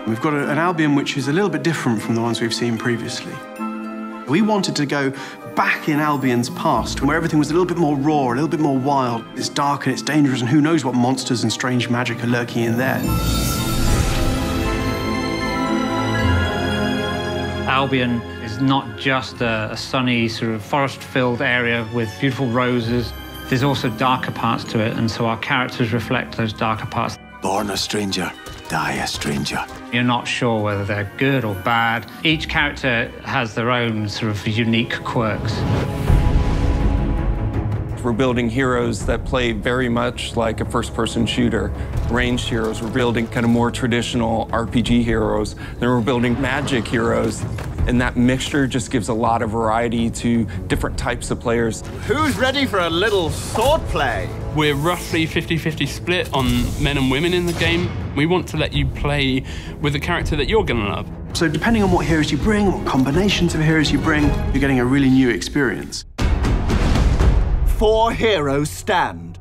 We've got an Albion which is a little bit different from the ones we've seen previously. We wanted to go back in Albion's past, where everything was a little bit more raw, a little bit more wild. It's dark and it's dangerous, and who knows what monsters and strange magic are lurking in there. Albion is not just a sunny, sort of forest-filled area with beautiful roses. There's also darker parts to it, and so our characters reflect those darker parts. Born a stranger, die a stranger. You're not sure whether they're good or bad. Each character has their own sort of unique quirks. We're building heroes that play very much like a first-person shooter. Ranged heroes, we're building kind of more traditional RPG heroes. Then we're building magic heroes. And that mixture just gives a lot of variety to different types of players. Who's ready for a little sword play? We're roughly 50-50 split on men and women in the game. We want to let you play with a character that you're gonna love. So depending on what heroes you bring, what combinations of heroes you bring, you're getting a really new experience. 4 heroes stand.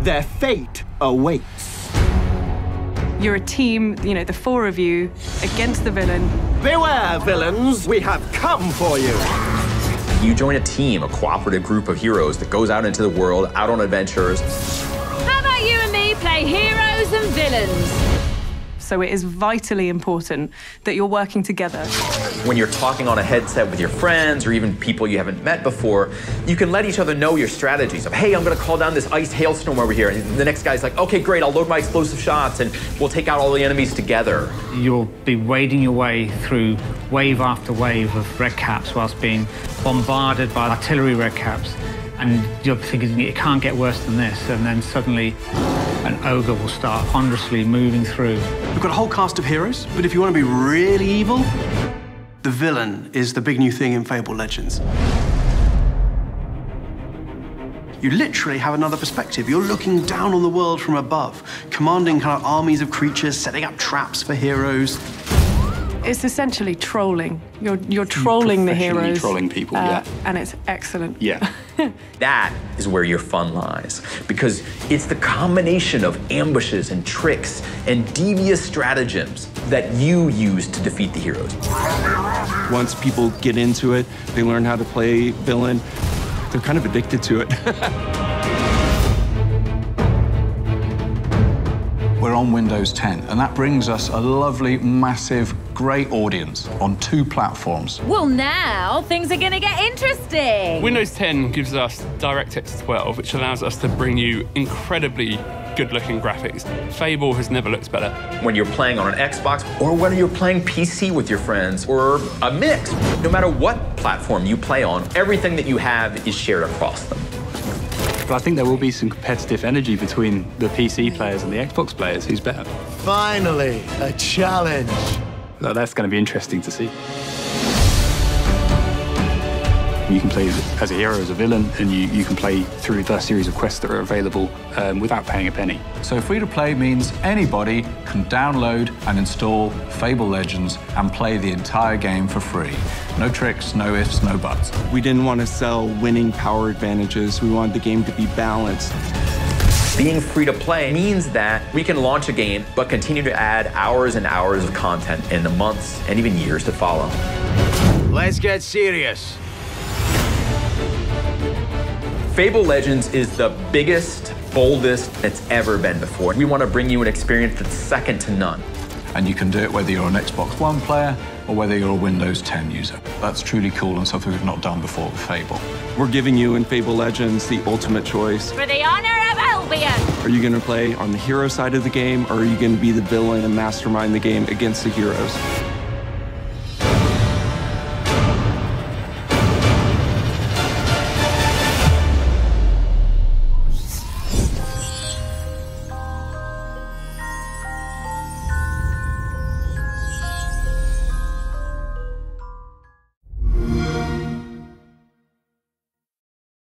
Their fate awaits. You're a team, you know, the 4 of you against the villain. Beware, villains, we have come for you. You join a team, a cooperative group of heroes that goes out into the world, out on adventures. How about you and me play heroes and villains? So it is vitally important that you're working together. When you're talking on a headset with your friends or even people you haven't met before, you can let each other know your strategies of, hey, I'm gonna call down this ice hailstorm over here. And the next guy's like, okay, great, I'll load my explosive shots and we'll take out all the enemies together. You'll be wading your way through wave after wave of red caps whilst being bombarded by artillery red caps. And you're thinking, it can't get worse than this. And then suddenly, an ogre will start ponderously moving through. We've got a whole cast of heroes, but if you want to be really evil, the villain is the big new thing in Fable Legends. You literally have another perspective. You're looking down on the world from above, commanding kind of armies of creatures, setting up traps for heroes. It's essentially trolling. You're trolling the heroes. Trolling people, yeah. And it's excellent. Yeah. That is where your fun lies, because it's the combination of ambushes and tricks and devious stratagems that you use to defeat the heroes. Once people get into it, they learn how to play villain, they're kind of addicted to it. We're on Windows 10, and that brings us a lovely, massive, great audience on 2 platforms. Well, now things are gonna get interesting. Windows 10 gives us DirectX 12, which allows us to bring you incredibly good-looking graphics. Fable has never looked better. When you're playing on an Xbox, or whether you're playing PC with your friends, or a mix, no matter what platform you play on, everything that you have is shared across them. But I think there will be some competitive energy between the PC players and the Xbox players. Who's better? Finally, a challenge. So that's going to be interesting to see. You can play as a hero, as a villain, and you can play through the series of quests that are available without paying a penny. So free-to-play means anybody can download and install Fable Legends and play the entire game for free. No tricks, no ifs, no buts. We didn't want to sell winning power advantages. We wanted the game to be balanced. Being free to play means that we can launch a game, but continue to add hours and hours of content in the months and even years to follow. Let's get serious. Fable Legends is the biggest, boldest it's ever been before. We want to bring you an experience that's second to none. And you can do it whether you're an Xbox One player or whether you're a Windows 10 user. That's truly cool and something we've not done before with Fable. We're giving you in Fable Legends the ultimate choice. For the honor of Albion. Are you going to play on the hero side of the game, or are you going to be the villain and mastermind the game against the heroes?